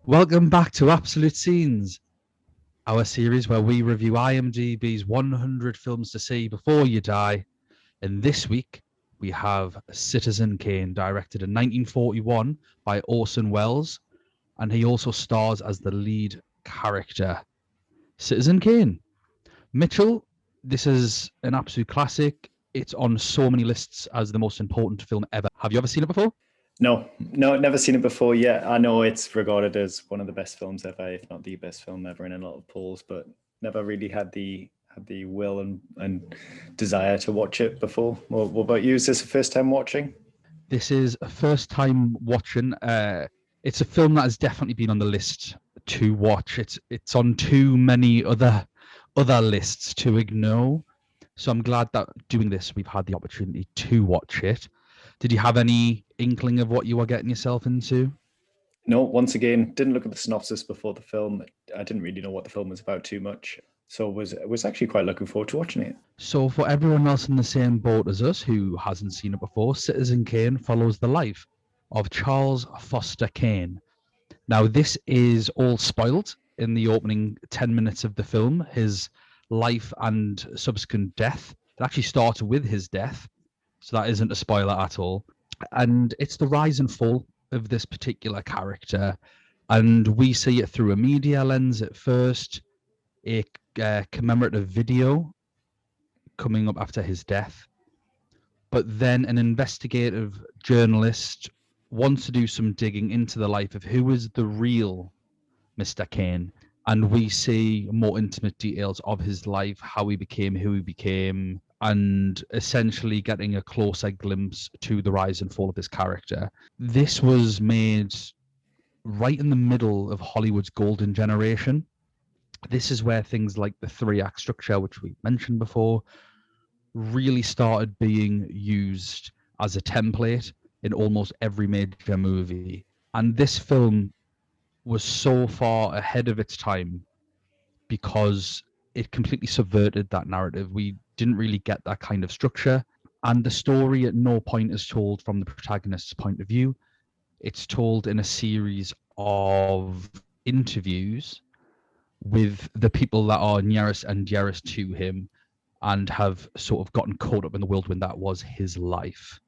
Welcome back to Absolute Scenes, our series where we review IMDb's 100 films to see before you die. And this week, we have Citizen Kane, directed in 1941 by Orson Welles, and he also stars as the lead character. Citizen Kane. Mitchell, this is an absolute classic. It's on so many lists as the most important film ever. Have you ever seen it before? No, never seen it before yet. I know it's regarded as one of the best films ever, if not the best film ever, in a lot of polls, but never really had the will and desire to watch it before. What about you? Is this the first time watching? This is a first time watching. It's a film that has definitely been on the list to watch. It's on too many other lists to ignore. So I'm glad that doing this, we've had the opportunity to watch it. Did you have any inkling of what you were getting yourself into? No, once again, didn't look at the synopsis before the film. I didn't really know what the film was about too much, so was actually quite looking forward to watching it. So for everyone else in the same boat as us who hasn't seen it before, Citizen Kane follows the life of Charles Foster Kane. Now, this is all spoiled in the opening 10 minutes of the film. His life and subsequent death. It actually starts with his death, so that isn't a spoiler at all. And it's the rise and fall of this particular character. And we see it through a media lens at first, a commemorative video coming up after his death. But then an investigative journalist wants to do some digging into the life of who is the real Mr. Kane, and we see more intimate details of his life, how he became who he became, and essentially getting a closer glimpse to the rise and fall of his character. This was made right in the middle of Hollywood's golden generation. This is where things like the three-act structure, which we mentioned before, really started being used as a template in almost every major movie. And this film was so far ahead of its time because it completely subverted that narrative. We didn't really get that kind of structure. And the story at no point is told from the protagonist's point of view. It's told in a series of interviews with the people that are nearest and dearest to him and have sort of gotten caught up in the whirlwind that was his life.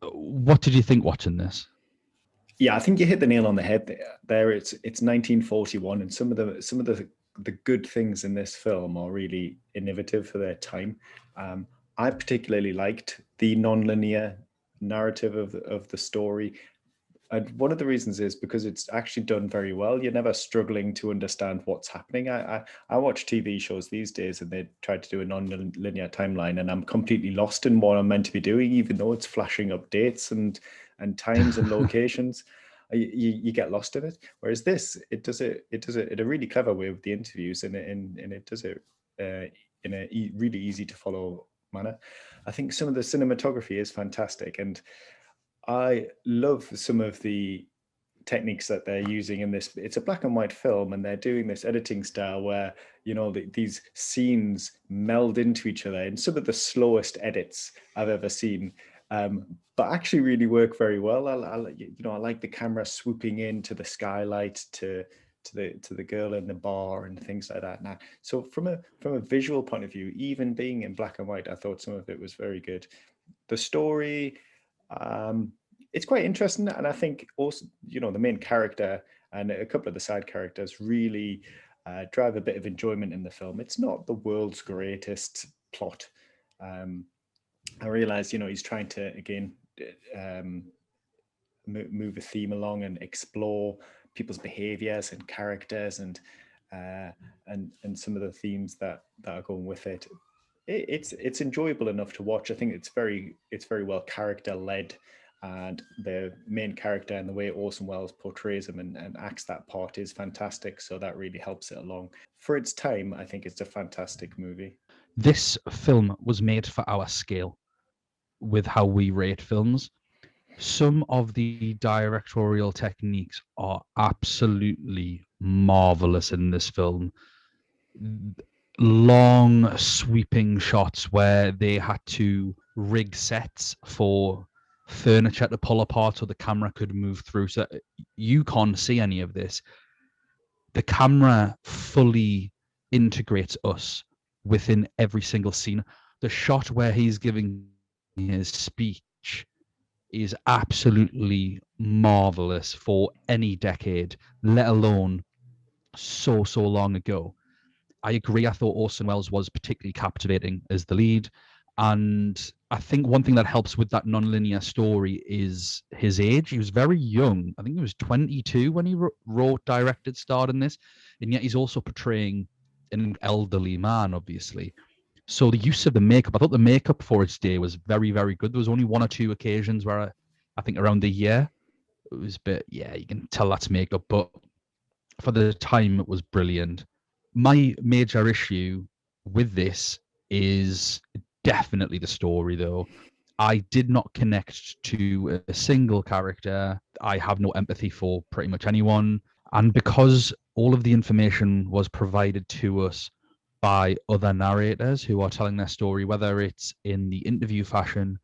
What did you think watching this? Yeah, I think you hit the nail on the head there. It's 1941, and some of the good things in this film are really innovative for their time. I particularly liked the non-linear narrative of the story. And one of the reasons is because it's actually done very well. You're never struggling to understand what's happening. I watch TV shows these days and they try to do a non-linear timeline, and I'm completely lost in what I'm meant to be doing, even though it's flashing up dates and times and locations. You get lost in it. Whereas this, it does it in a really clever way with the interviews, and it does it in a really easy to follow manner. I think some of the cinematography is fantastic, and I love some of the techniques that they're using in this. It's a black and white film, and they're doing this editing style where these scenes meld into each other in some of the slowest edits I've ever seen, but actually really work very well. I like the camera swooping into the skylight to the girl in the bar and things like that. Now, so from a visual point of view, even being in black and white, I thought some of it was very good. The story, um, it's quite interesting, and I think also the main character and a couple of the side characters really drive a bit of enjoyment in the film. It's not the world's greatest plot. Um, I realize he's trying to again um, move a theme along and explore people's behaviors and characters uh, and some of the themes that are going with it. It's enjoyable enough to watch. I think it's very well character led, and the main character and the way Orson Welles portrays him and acts that part is fantastic. So that really helps it along. For its time, I think it's a fantastic movie. This film was made for our scale with how we rate films. Some of the directorial techniques are absolutely marvelous in this film. Long sweeping shots where they had to rig sets for furniture to pull apart so the camera could move through. So you can't see any of this. the camera fully integrates us within every single scene. The shot where he's giving his speech is absolutely marvelous for any decade, let alone so long ago. I agree. I thought Orson Welles was particularly captivating as the lead. And I think one thing that helps with that non-linear story is his age. He was very young. I think he was 22 when he wrote, directed, starred in this. And yet he's also portraying an elderly man, obviously. So the use of the makeup, I thought the makeup for its day was very good. There was only one or two occasions where I think around the year, it was a bit, yeah, you can tell that's makeup. But for the time, it was brilliant. My major issue with this is definitely the story, though. I did not connect to a single character. I have no empathy for pretty much anyone. And because all of the information was provided to us by other narrators who are telling their story, whether it's in the interview fashion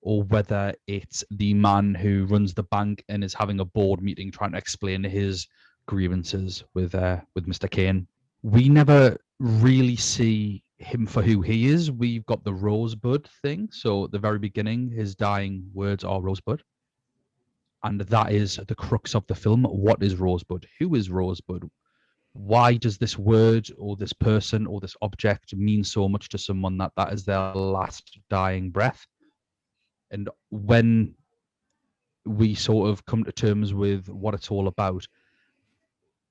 or whether it's the man who runs the bank and is having a board meeting trying to explain his grievances with Mr. Kane. We never really see him for who he is. We've got the Rosebud thing. So at the very beginning, his dying words are Rosebud. And that is the crux of the film. What is Rosebud? Who is Rosebud? Why does this word or this person or this object mean so much to someone that is their last dying breath? And when we sort of come to terms with what it's all about,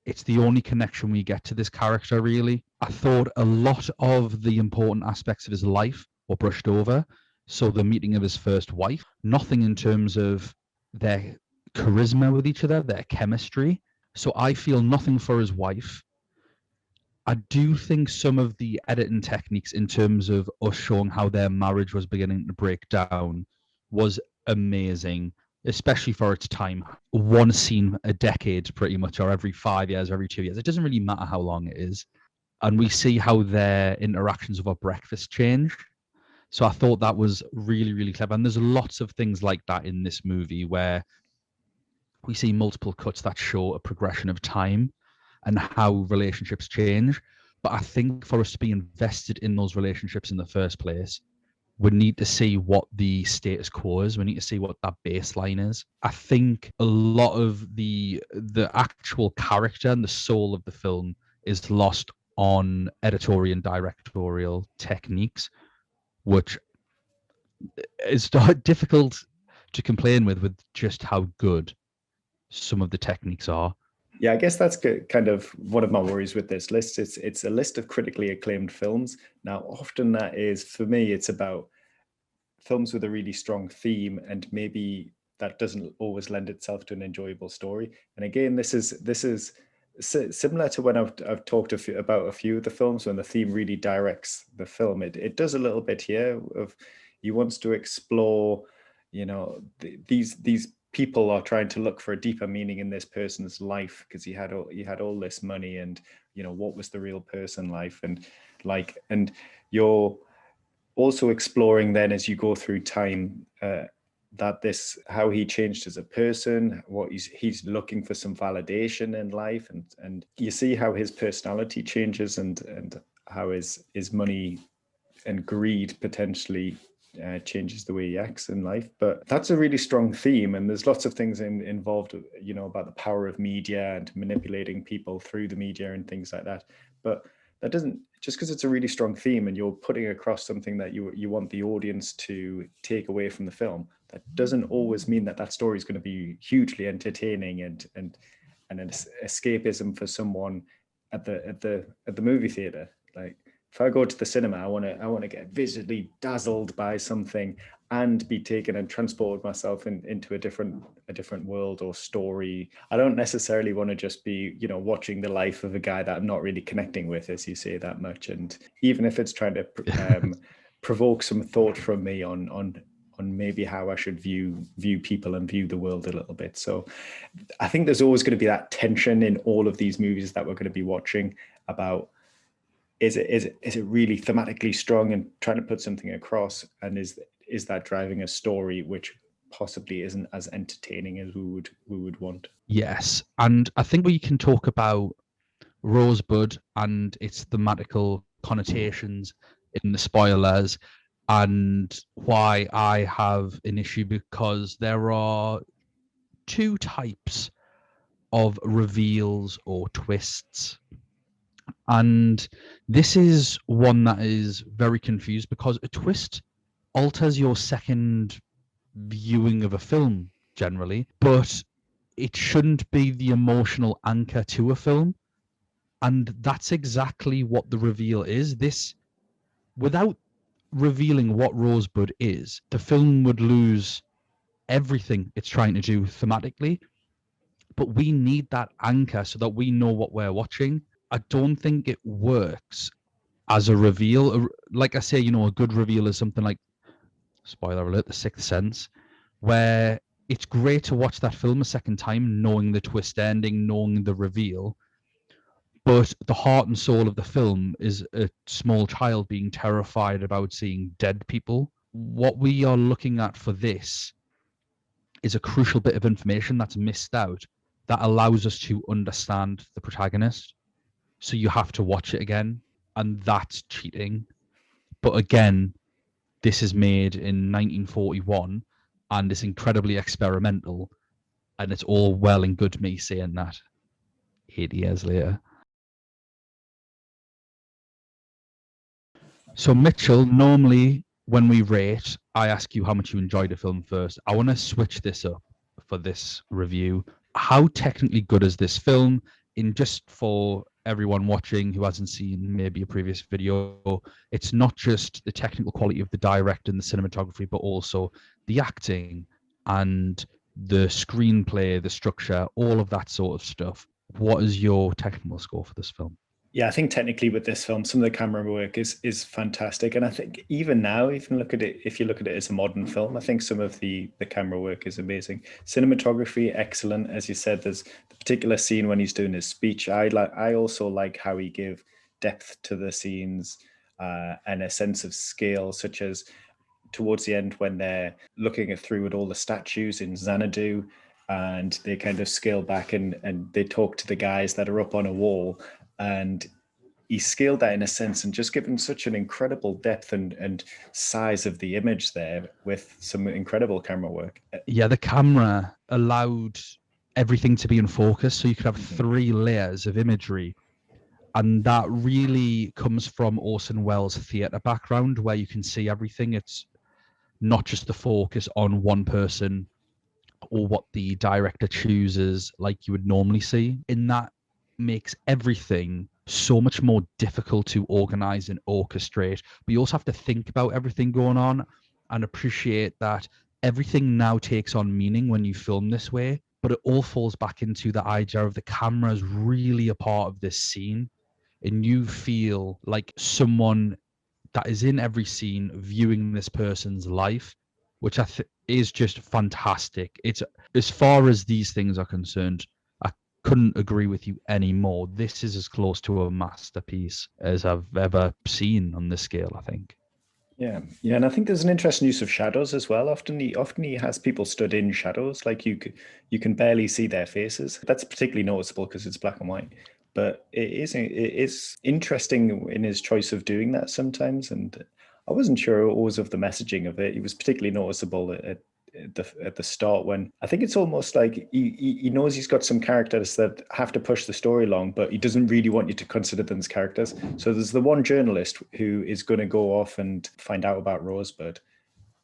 it's the only connection we get to this character, really. I thought a lot of the important aspects of his life were brushed over. So the meeting of his first wife, nothing in terms of their charisma with each other, their chemistry. So I feel nothing for his wife. I do think some of the editing techniques in terms of us showing how their marriage was beginning to break down was amazing, especially for its time. One scene a decade, pretty much, or every 5 years, or every 2 years. It doesn't really matter how long it is. And we see how their interactions over breakfast change. So I thought that was really clever. And there's lots of things like that in this movie where we see multiple cuts that show a progression of time and how relationships change. But I think for us to be invested in those relationships in the first place, we need to see what the status quo is. We need to see what that baseline is. I think a lot of the actual character and the soul of the film is lost on editorial and directorial techniques, which is difficult to complain with just how good some of the techniques are. Yeah, I guess that's kind of one of my worries with this list. It's a list of critically acclaimed films. Now, often that is, for me, it's about films with a really strong theme, and maybe that doesn't always lend itself to an enjoyable story. And again, this is similar to when I've talked about a few of the films when the theme really directs the film. It does a little bit here of he wants to explore, these people are trying to look for a deeper meaning in this person's life because he had all this money, and what was the real person life, and you're also exploring then as you go through time that this how he changed as a person, what he's looking for some validation in life, and you see how his personality changes and how his money and greed potentially changes the way he acts in life. But that's a really strong theme, and there's lots of things involved, about the power of media and manipulating people through the media and things like that. But that doesn't, just because it's a really strong theme and you're putting across something that you want the audience to take away from the film, that doesn't always mean that story is going to be hugely entertaining and an escapism for someone at the movie theater. Like, if I go to the cinema, I want to get visually dazzled by something and be taken and transported myself into a different world or story. I don't necessarily want to just be, watching the life of a guy that I'm not really connecting with, as you say, that much. And even if it's trying to provoke some thought from me on maybe how I should view people and view the world a little bit. So I think there's always going to be that tension in all of these movies that we're going to be watching about, is it really thematically strong and trying to put something across, and is that driving a story which possibly isn't as entertaining as we would want? Yes, and I think we can talk about Rosebud and its thematical connotations in the spoilers, and why I have an issue, because there are two types of reveals or twists. And this is one that is very confused, because a twist alters your second viewing of a film generally, but it shouldn't be the emotional anchor to a film. And that's exactly what the reveal is. This, without revealing what Rosebud is, the film would lose everything it's trying to do thematically. But we need that anchor so that we know what we're watching. I don't think it works as a reveal. Like I say, a good reveal is something like, spoiler alert, The Sixth Sense, where it's great to watch that film a second time, knowing the twist ending, knowing the reveal. But the heart and soul of the film is a small child being terrified about seeing dead people. What we are looking at for this is a crucial bit of information that's missed out that allows us to understand the protagonist. So you have to watch it again, and that's cheating. But again, this is made in 1941 and it's incredibly experimental, and it's all well and good me saying that 80 years later. So Mitchell, normally when we rate, I ask you how much you enjoyed a film first. I want to switch this up for this review. How technically good is this film? In just for everyone watching who hasn't seen maybe a previous video, it's not just the technical quality of the director and the cinematography, but also the acting and the screenplay, the structure, all of that sort of stuff. What is your technical score for this film? Yeah, I think technically with this film, some of the camera work is fantastic, and I think even now, if you look at it as a modern film, I think some of the camera work is amazing. Cinematography, excellent, as you said. There's the particular scene when he's doing his speech. I also like how he give depth to the scenes and a sense of scale, such as towards the end when they're looking through at all the statues in Xanadu, and they kind of scale back and they talk to the guys that are up on a wall, and he scaled that in a sense and just given such an incredible depth and size of the image there with some incredible camera work. Yeah, the camera allowed everything to be in focus, so you could have three layers of imagery. And that really comes from Orson Welles' theatre background, where you can see everything. It's not just the focus on one person or what the director chooses like you would normally see. And that makes everything so much more difficult to organize and orchestrate. But you also have to think about everything going on and appreciate that everything now takes on meaning when you film this way. But it all falls back into the idea of the camera is really a part of this scene. And you feel like someone that is in every scene viewing this person's life, which is just fantastic. It's, as far as these things are concerned, I couldn't agree with you anymore. This is as close to a masterpiece as I've ever seen on this scale, I think. Yeah, and I think there's an interesting use of shadows as well. Often he has people stood in shadows, like you can barely see their faces. That's particularly noticeable because it's black and white. But it is interesting in his choice of doing that sometimes, and I wasn't sure always of the messaging of it. It was particularly noticeable at the start, when I think it's almost like he knows he's got some characters that have to push the story along, but he doesn't really want you to consider them as characters. So there's the one journalist who is going to go off and find out about Rosebud,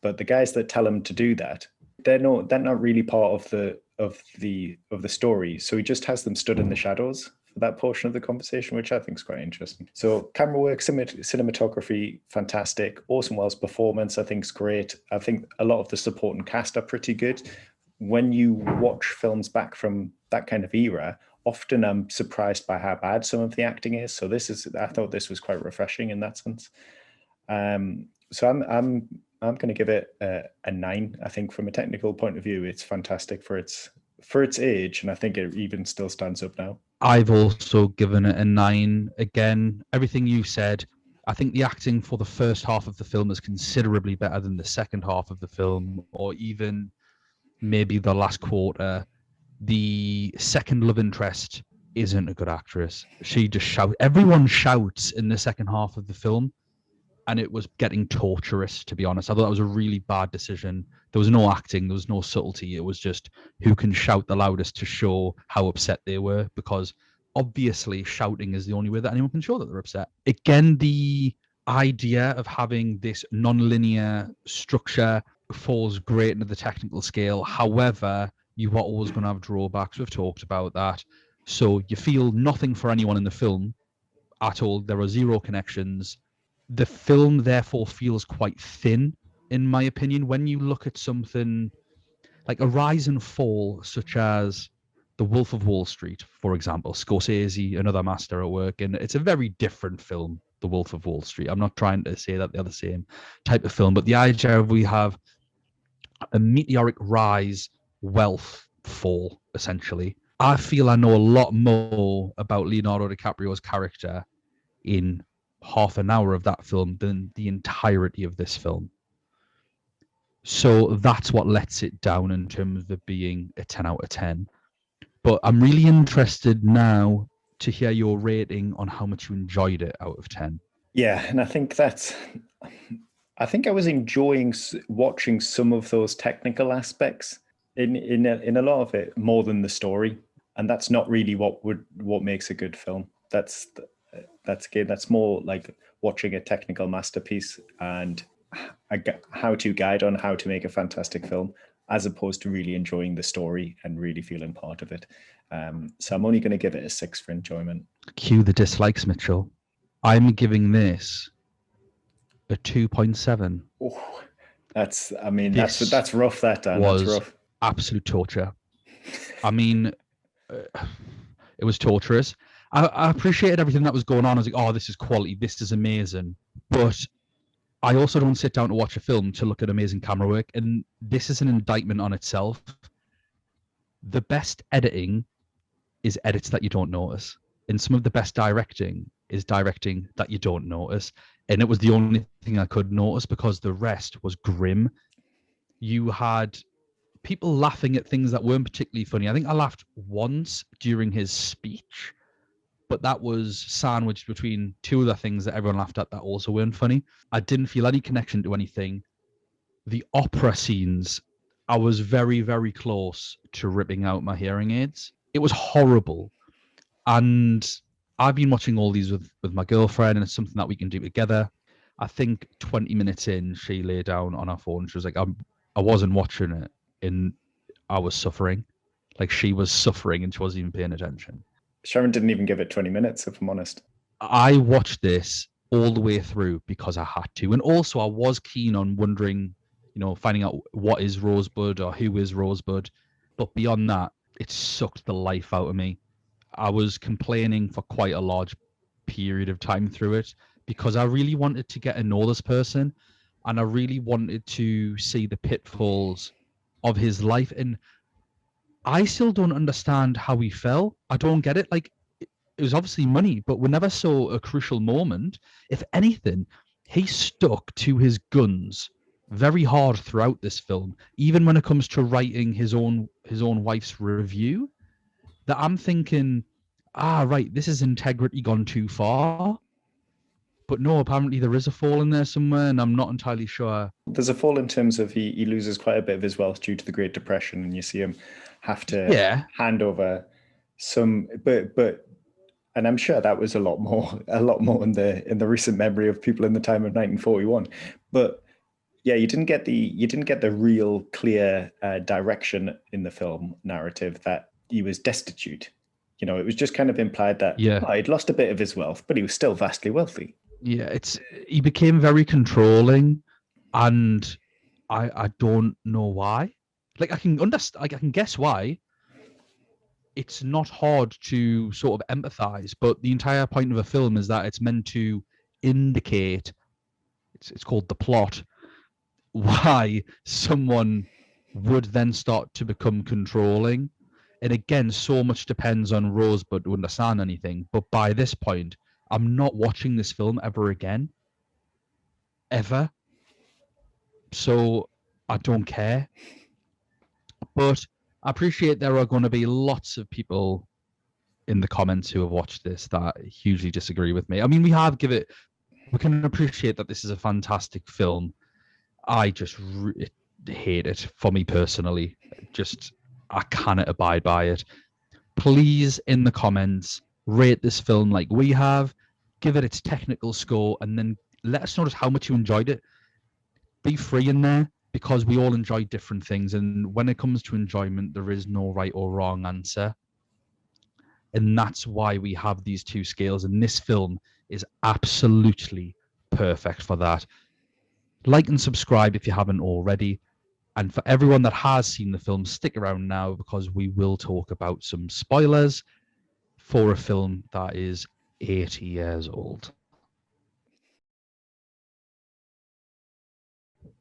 but the guys that tell him to do that, they're not really part of the story. So he just has them stood in the shadows for that portion of the conversation, which I think is quite interesting. So camera work, cinematography, fantastic. Orson Welles' performance, I think, is great. I think a lot of the supporting cast are pretty good. When you watch films back from that kind of era, often I'm surprised by how bad some of the acting is. So I thought this was quite refreshing in that sense. So I'm going to give it a 9. I think from a technical point of view, it's fantastic for its age, and I think it even still stands up now. I've also given it a 9. Again, everything you said. I think the acting for the first half of the film is considerably better than the second half of the film, or even maybe the last quarter. The second love interest isn't a good actress. She just shouts. Everyone shouts in the second half of the film, and it was getting torturous, to be honest. I thought that was a really bad decision. There was no acting, there was no subtlety. It was just who can shout the loudest to show how upset they were, because obviously shouting is the only way that anyone can show that they're upset. Again, the idea of having this non-linear structure falls great into the technical scale. However, you are always going to have drawbacks. We've talked about that. So you feel nothing for anyone in the film at all. There are zero connections. The film therefore feels quite thin, in my opinion. When you look at something like a rise and fall, such as The Wolf of Wall Street, for example, Scorsese, another master at work, and it's a very different film, The Wolf of Wall Street. I'm not trying to say that they're the same type of film, but the idea of we have a meteoric rise, wealth fall, essentially. I feel I know a lot more about Leonardo DiCaprio's character in half an hour of that film than the entirety of this film. So that's what lets it down in terms of it being a 10 out of 10. But I'm really interested now to hear your rating on how much you enjoyed it out of 10. Yeah, and I think I was enjoying watching some of those technical aspects in a lot of it more than the story, and that's not really what makes a good film. That's more like watching a technical masterpiece and a how-to guide on how to make a fantastic film, as opposed to really enjoying the story and really feeling part of it. So I'm only going to give it a 6 for enjoyment. Cue the dislikes, Mitchell. I'm giving this a 2.7. Oh, that's rough. That's rough. Absolute torture. I mean, it was torturous. I appreciated everything that was going on. I was like, oh, this is quality. This is amazing. But I also don't sit down to watch a film to look at amazing camera work. And this is an indictment on itself. The best editing is edits that you don't notice. And some of the best directing is directing that you don't notice. And it was the only thing I could notice, because the rest was grim. You had people laughing at things that weren't particularly funny. I think I laughed once during his speech, but that was sandwiched between two other things that everyone laughed at that also weren't funny. I didn't feel any connection to anything. The opera scenes, I was very, very close to ripping out my hearing aids. It was horrible. And I've been watching all these with my girlfriend, and it's something that we can do together. I think 20 minutes in, she lay down on her phone. She was like, I wasn't watching it, and I was suffering. Like, she was suffering and she wasn't even paying attention. Sharon didn't even give it 20 minutes, if I'm honest. I watched this all the way through because I had to. And also I was keen on wondering, finding out what is Rosebud or who is Rosebud. But beyond that, it sucked the life out of me. I was complaining for quite a large period of time through it because I really wanted to get to know this person, and I really wanted to see the pitfalls of his life. And I still don't understand how he fell. I don't get it. Like, it was obviously money, but we never saw a crucial moment. If anything, he stuck to his guns very hard throughout this film, even when it comes to writing his own wife's review. That I'm thinking, right, this is integrity gone too far. But no, apparently there is a fall in there somewhere, and I'm not entirely sure. There's a fall in terms of he loses quite a bit of his wealth due to the Great Depression, and you see him have to hand over some, but and I'm sure that was a lot more in the recent memory of people in the time of 1941. But yeah, you didn't get the real clear direction in the film narrative that he was destitute. It was just kind of implied that he'd lost a bit of his wealth, but he was still vastly wealthy. Yeah, he became very controlling, and I don't know why. Like, I can understand, like, I can guess why. It's not hard to sort of empathize, but the entire point of a film is that it's meant to indicate, it's called the plot, why someone would then start to become controlling. And again, so much depends on Rosebud to understand anything. But by this point, I'm not watching this film ever again. Ever. So I don't care. But I appreciate there are going to be lots of people in the comments who have watched this that hugely disagree with me. I mean, we can appreciate that this is a fantastic film. I just hate it, for me personally. I cannot abide by it. Please, in the comments, rate this film like we have, give it its technical score, and then let us know just how much you enjoyed it. Be free in there, because we all enjoy different things, and when it comes to enjoyment, there is no right or wrong answer. And that's why we have these two scales, and this film is absolutely perfect for that. Like and subscribe if you haven't already. And for everyone that has seen the film, stick around now, because we will talk about some spoilers for a film that is 80 years old.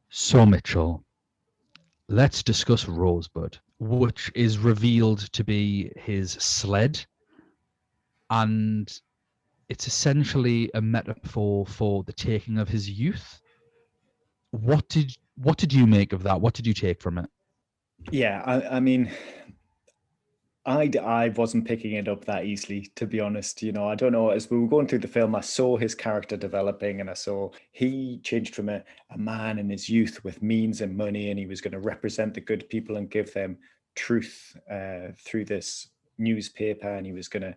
So, Mitchell, let's discuss Rosebud, which is revealed to be his sled. And it's essentially a metaphor for the taking of his youth. What did you make of that? What did you take from it? Yeah, I mean, I wasn't picking it up that easily, to be honest. I don't know. As we were going through the film, I saw his character developing, and I saw he changed from a man in his youth with means and money, and he was going to represent the good people and give them truth through this newspaper, and he was going to,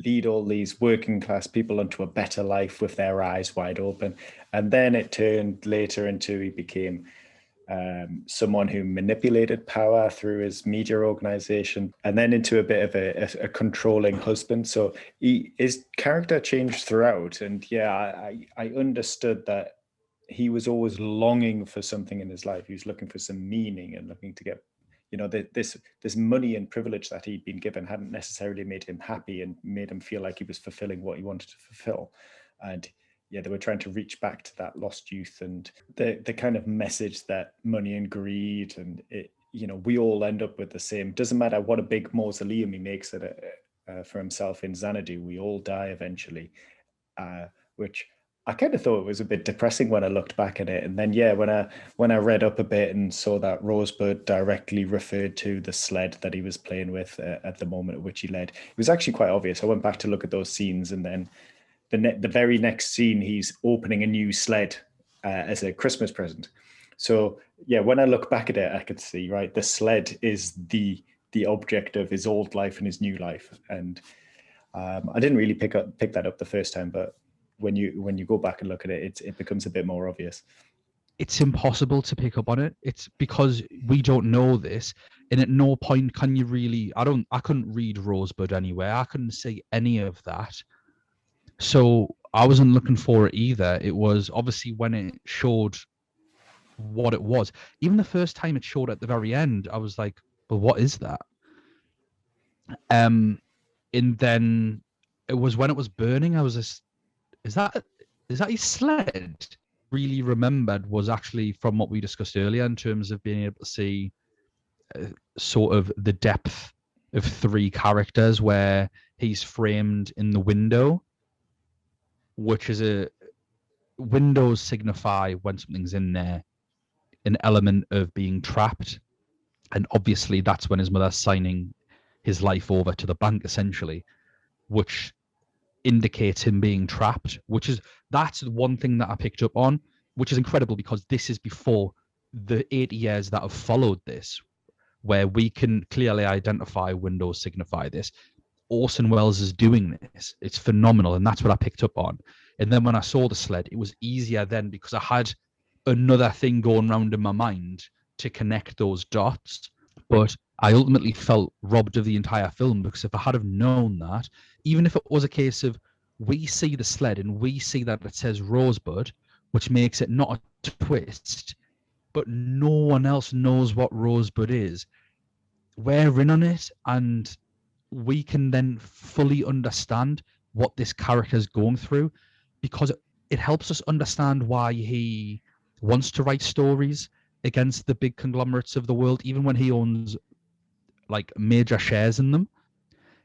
lead all these working class people into a better life with their eyes wide open. And then it turned later into he became someone who manipulated power through his media organization, and then into a bit of a controlling husband. So his character changed throughout. And yeah, I understood that he was always longing for something in his life. He was looking for some meaning and looking to get, this money and privilege that he'd been given hadn't necessarily made him happy and made him feel like he was fulfilling what he wanted to fulfill. And yeah, they were trying to reach back to that lost youth and the kind of message that money and greed and it, we all end up with the same. Doesn't matter what a big mausoleum he makes for himself in Xanadu, we all die eventually. Which I kind of thought was a bit depressing when I looked back at it. And then yeah, when I read up a bit and saw that Rosebud directly referred to the sled that he was playing with at the moment at which he led, it was actually quite obvious. I went back to look at those scenes, and then the very next scene, he's opening a new sled as a Christmas present. So yeah, when I look back at it, I could see, right, the sled is the object of his old life and his new life. And I didn't really pick that up the first time, but when you go back and look at it, it becomes a bit more obvious. It's impossible to pick up on it. It's because we don't know this, and at no point can you really. I couldn't read Rosebud anywhere. I couldn't see any of that. So I wasn't looking for it either. It was obviously when it showed what it was. Even the first time it showed at the very end, I was like, "Well, what is that?" And then it was when it was burning. I was just, "Is that his sled?" Really remembered was actually from what we discussed earlier in terms of being able to see sort of the depth of three characters, where he's framed in the window, which is windows signify when something's in there, an element of being trapped. And obviously that's when his mother's signing his life over to the bank, essentially, which indicates him being trapped, that's the one thing that I picked up on, which is incredible because this is before the 80 years that have followed this, where we can clearly identify windows signify this. Orson Welles is doing this. It's phenomenal, and that's what I picked up on. And then when I saw the sled, it was easier then because I had another thing going around in my mind to connect those dots. But I ultimately felt robbed of the entire film, because if I had have known that, even if it was a case of we see the sled and we see that it says Rosebud, which makes it not a twist, but no one else knows what Rosebud is, we're in on it, and we can then fully understand what this character is going through, because it helps us understand why he wants to write stories against the big conglomerates of the world, even when he owns like major shares in them.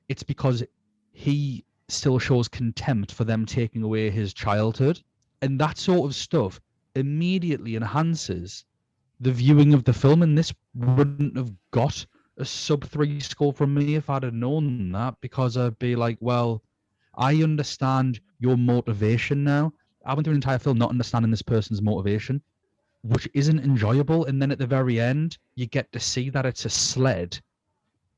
It's because he still shows contempt for them taking away his childhood, and that sort of stuff immediately enhances the viewing of the film, and this wouldn't have got a sub 3 score from me if I'd have known that, because I'd be like, well, I understand your motivation now. I went through an entire film not understanding this person's motivation, which isn't enjoyable. And then at the very end, you get to see that it's a sled.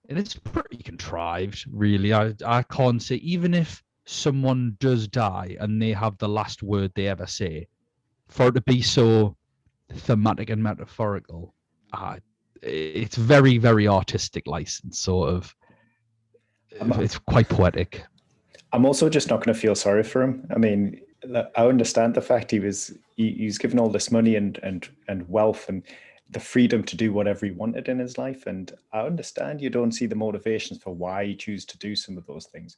And it's pretty contrived, really. I can't say, even if someone does die and they have the last word they ever say, for it to be so thematic and metaphorical, it's very, very artistic license, sort of. It's quite poetic. I'm also just not going to feel sorry for him. I mean, I understand the fact he's given all this money and wealth and the freedom to do whatever he wanted in his life. And I understand you don't see the motivations for why he chooses to do some of those things.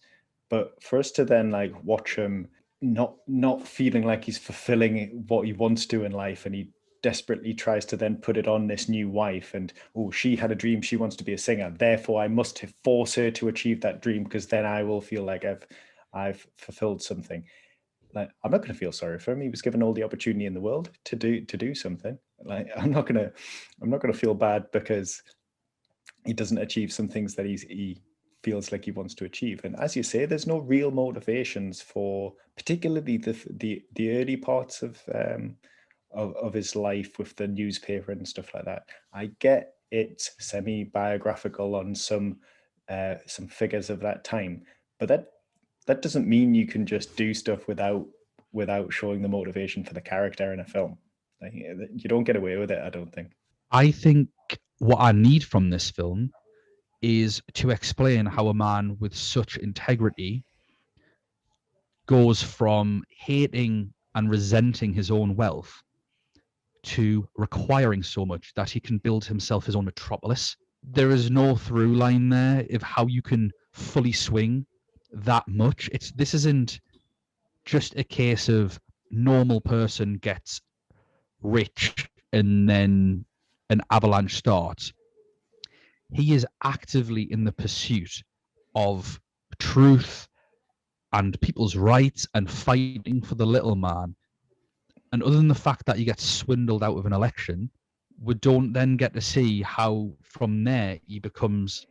But for us to then like watch him not feeling like he's fulfilling what he wants to in life, and he desperately tries to then put it on this new wife, and she had a dream, she wants to be a singer, therefore I must force her to achieve that dream because then I will feel like I've fulfilled something. Like, I'm not going to feel sorry for him. He was given all the opportunity in the world to do something. Like, I'm not going to feel bad because he doesn't achieve some things that he feels like he wants to achieve. And as you say, there's no real motivations for particularly the early parts of his life with the newspaper and stuff like that. I get it's semi-biographical on some figures of that time, but that doesn't mean you can just do stuff without showing the motivation for the character in a film. Like, you don't get away with it, I don't think. I think what I need from this film is to explain how a man with such integrity goes from hating and resenting his own wealth to requiring so much that he can build himself his own metropolis. There is no through line there of how you can fully swing that much. This isn't just a case of normal person gets rich and then an avalanche starts. He is actively in the pursuit of truth and people's rights and fighting for the little man. And other than the fact that he gets swindled out of an election, we don't then get to see how from there he becomes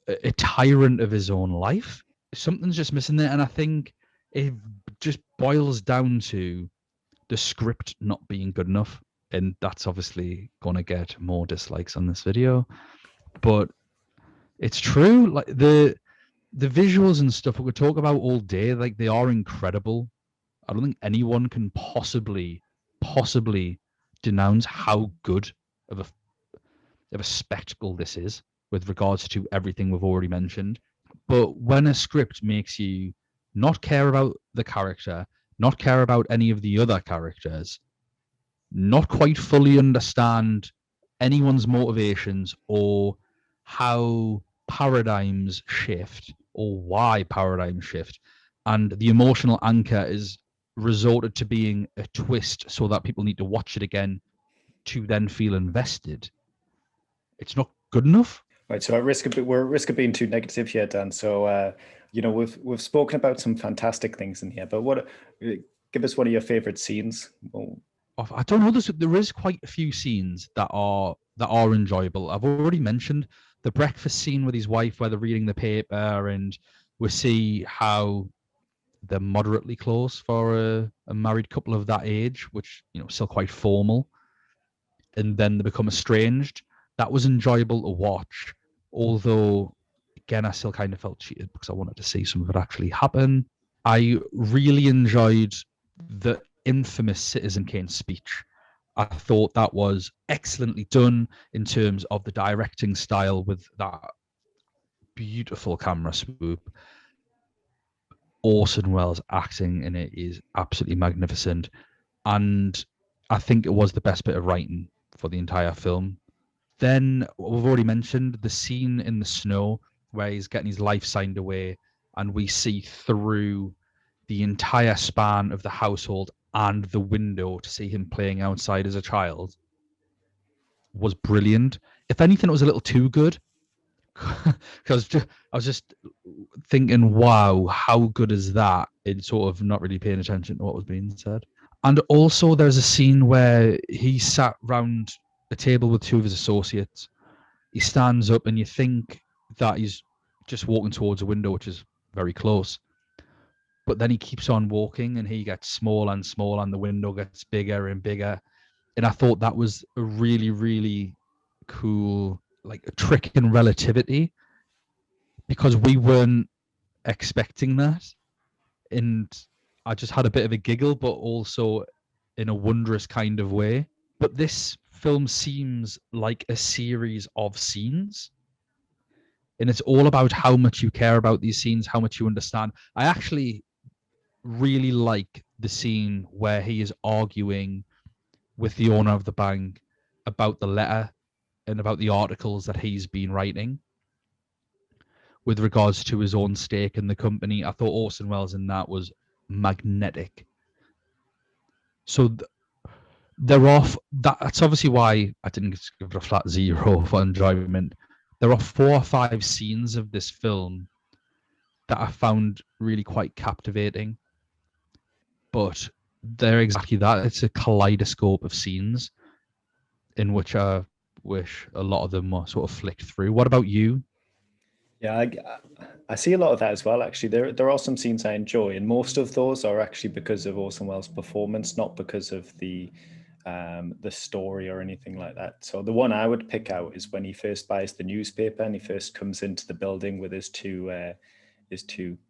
a tyrant of his own life. Something's just missing there. And I think it just boils down to the script not being good enough. And that's obviously going to get more dislikes on this video. But it's true. Like the visuals and stuff we could talk about all day, like they are incredible. I don't think anyone can possibly denounce how good of a spectacle this is with regards to everything we've already mentioned. But when a script makes you not care about the character, not care about any of the other characters, not quite fully understand anyone's motivations or how paradigms shift or why paradigms shift, and the emotional anchor is resorted to being a twist so that people need to watch it again to then feel invested, it's not good enough. Right, so we're at risk of being too negative here, Dan. So we've spoken about some fantastic things in here, but give us one of your favorite scenes. I don't know. There is quite a few scenes that are enjoyable. I've already mentioned the breakfast scene with his wife, where they're reading the paper, and we see how they're moderately close for a married couple of that age, which still quite formal. And then they become estranged. That was enjoyable to watch, although again I still kind of felt cheated because I wanted to see some of it actually happen. I really enjoyed the infamous Citizen Kane speech. I thought that was excellently done in terms of the directing style with that beautiful camera swoop. Orson Welles' acting in it is absolutely magnificent. And I think it was the best bit of writing for the entire film. Then we've already mentioned the scene in the snow where he's getting his life signed away, and we see through the entire span of the household and the window to see him playing outside as a child was brilliant. If anything, it was a little too good. Because I was just thinking, wow, how good is that? In sort of not really paying attention to what was being said. And also, there's a scene where he sat round a table with two of his associates, he stands up and you think that he's just walking towards a window, which is very close. But then he keeps on walking and he gets smaller and smaller and the window gets bigger and bigger. And I thought that was a really, really cool, like a trick in relativity, because we weren't expecting that. And I just had a bit of a giggle, but also in a wondrous kind of way. But this film seems like a series of scenes. And it's all about how much you care about these scenes, how much you understand. I actually really like the scene where he is arguing with the owner of the bank about the letter and about the articles that he's been writing with regards to his own stake in the company. I thought Orson Welles in that was magnetic. So they're off. That's obviously why I didn't give it a flat 0 for enjoyment. There are 4 or 5 scenes of this film that I found really quite captivating, but they're exactly that. It's a kaleidoscope of scenes in which I wish a lot of them were sort of flicked through. What about you? Yeah, I see a lot of that as well. Actually, there are some scenes I enjoy, and most of those are actually because of Orson Welles' performance, not because of the story or anything like that. So the one I would pick out is when he first buys the newspaper and he first comes into the building with his two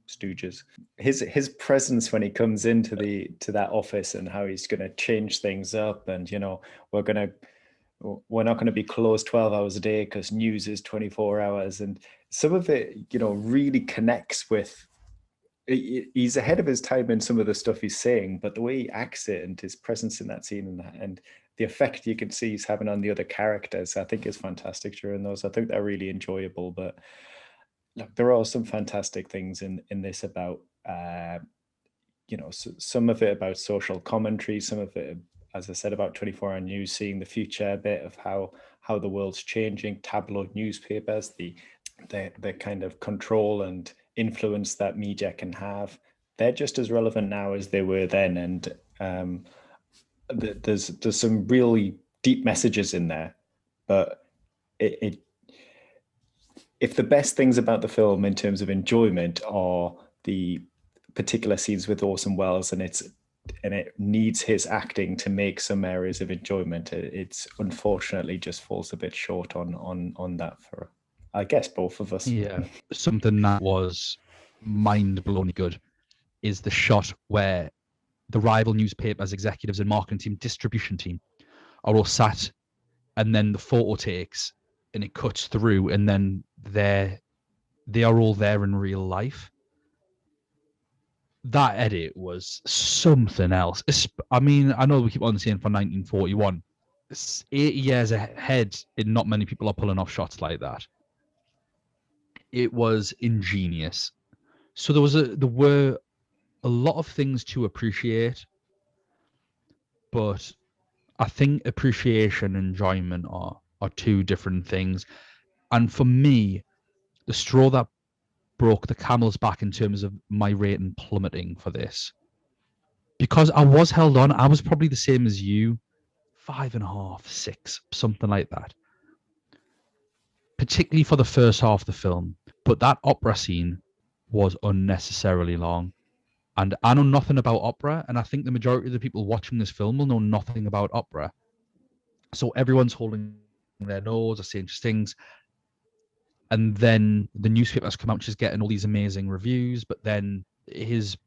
stooges. His presence when he comes into that office and how he's going to change things up, and we're not going to be closed 12 hours a day because news is 24 hours. And some of it, really connects with, he's ahead of his time in some of the stuff he's saying, but the way he acts it and his presence in that scene and the effect you can see he's having on the other characters, I think is fantastic during those. I think they're really enjoyable. But look, there are some fantastic things in this about, some of it about social commentary, some of it, as I said, about 24-hour news, seeing the future, a bit of how the world's changing, tabloid newspapers, the kind of control and influence that media can have. They're just as relevant now as they were then, and there's some really deep messages in there. But if the best things about the film in terms of enjoyment are the particular scenes with Orson Welles, and it needs his acting to make some areas of enjoyment, it's unfortunately just falls a bit short on that for, I guess, both of us. Yeah, something that was mind-blowingly good is the shot where the rival newspapers, executives and marketing team, distribution team are all sat, and then the photo takes and it cuts through, and then they are all there in real life. That edit was something else. I mean, I know we keep on saying for 1941, it's 80 years ahead, and not many people are pulling off shots like that. It was ingenious. So there were a lot of things to appreciate, but I think appreciation and enjoyment are 2 different things. And for me, the straw that broke the camel's back in terms of my rating plummeting for this, because I was held on, I was probably the same as you, 5.5, 6, something like that, particularly for the first half of the film. But that opera scene was unnecessarily long. And I know nothing about opera, and I think the majority of the people watching this film will know nothing about opera. So everyone's holding their nose or saying just things. And then the newspapers come out just getting all these amazing reviews, but then his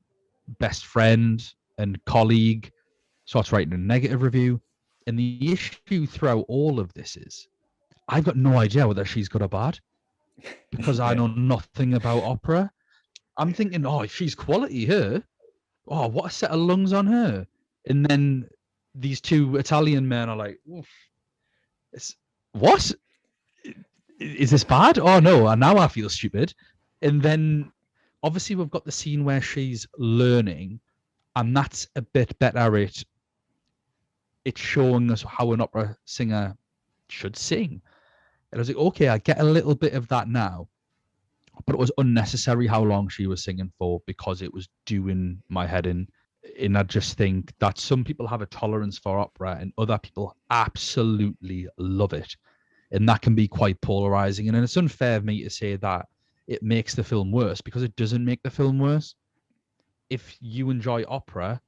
best friend and colleague starts writing a negative review. And the issue throughout all of this is I've got no idea whether she's good or bad, because I know nothing about opera. I'm thinking, oh, she's quality, her. Oh, what a set of lungs on her. And then these 2 Italian men are like, what? Is this bad? Oh, no. And now I feel stupid. And then obviously we've got the scene where she's learning, and that's a bit better at it's showing us how an opera singer should sing. And I was like, okay, I get a little bit of that now. But it was unnecessary how long she was singing for, because it was doing my head in. And I just think that some people have a tolerance for opera and other people absolutely love it. and that can be quite polarizing. And it's unfair of me to say that it makes the film worse, because it doesn't make the film worse. If you enjoy opera,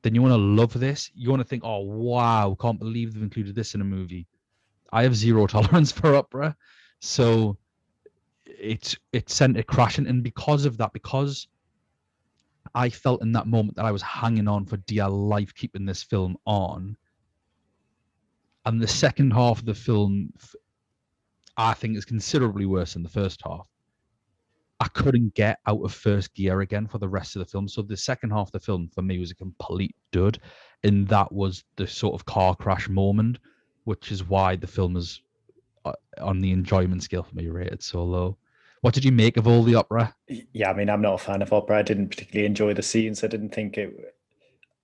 then you want to love this. You want to think, oh, wow, can't believe they've included this in a movie. I have zero tolerance for opera. So it sent it crashing. And because of that, because I felt in that moment that I was hanging on for dear life, keeping this film on, and the second half of the film, I think, is considerably worse than the first half. I couldn't get out of first gear again for the rest of the film. So the second half of the film for me was a complete dud. And that was the sort of car crash moment, which is why the film is on the enjoyment scale for me rated so low. What did you make of all the opera? Yeah, I mean, I'm not a fan of opera. I didn't particularly enjoy the scenes. I didn't think it.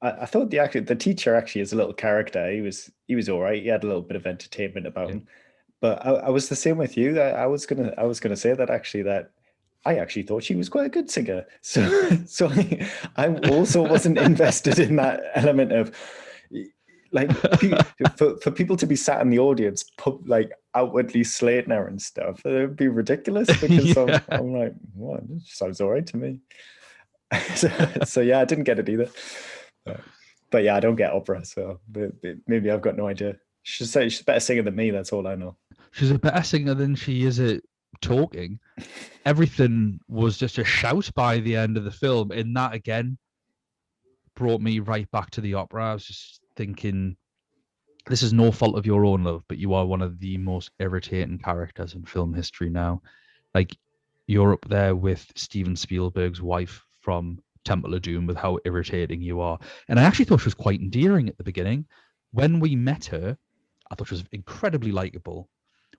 I thought the teacher actually is a little character. He was all right. He had a little bit of entertainment about him. But I was the same with you. I was gonna say that actually, that I actually thought she was quite a good singer. So I also wasn't invested in that element of, like, for people to be sat in the audience, like outwardly slating her and stuff. It would be ridiculous, because Yeah. I'm like, what? Well, sounds all right to me. So yeah, I didn't get it either. But yeah, I don't get opera, so maybe I've got no idea. She's a better singer than me. That's all I know. She's a better singer than she is at talking. Everything was just a shout by the end of the film, and that again brought me right back to the opera. I was just thinking, this is no fault of your own, love, but you are one of the most irritating characters in film history now. Like, you're up there with Steven Spielberg's wife from Temple of Doom with how irritating you are. And I actually thought she was quite endearing at the beginning. When we met her, I thought she was incredibly likable.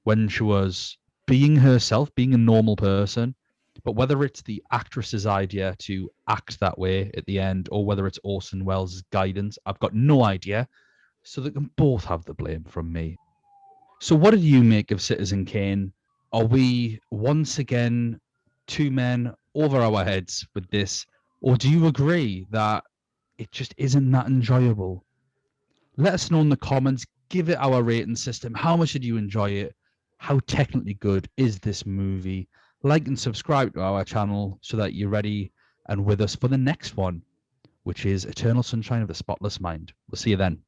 When she was being herself, being a normal person. But whether it's the actress's idea to act that way at the end, or whether it's Orson Welles' guidance, I've got no idea. So they can both have the blame from me. So what did you make of Citizen Kane? Are we once again two men over our heads with this? Or do you agree that it just isn't that enjoyable? Let us know in the comments. Give it our rating system. How much did you enjoy it? How technically good is this movie? Like and subscribe to our channel so that you're ready and with us for the next one, which is Eternal Sunshine of the Spotless Mind. We'll see you then.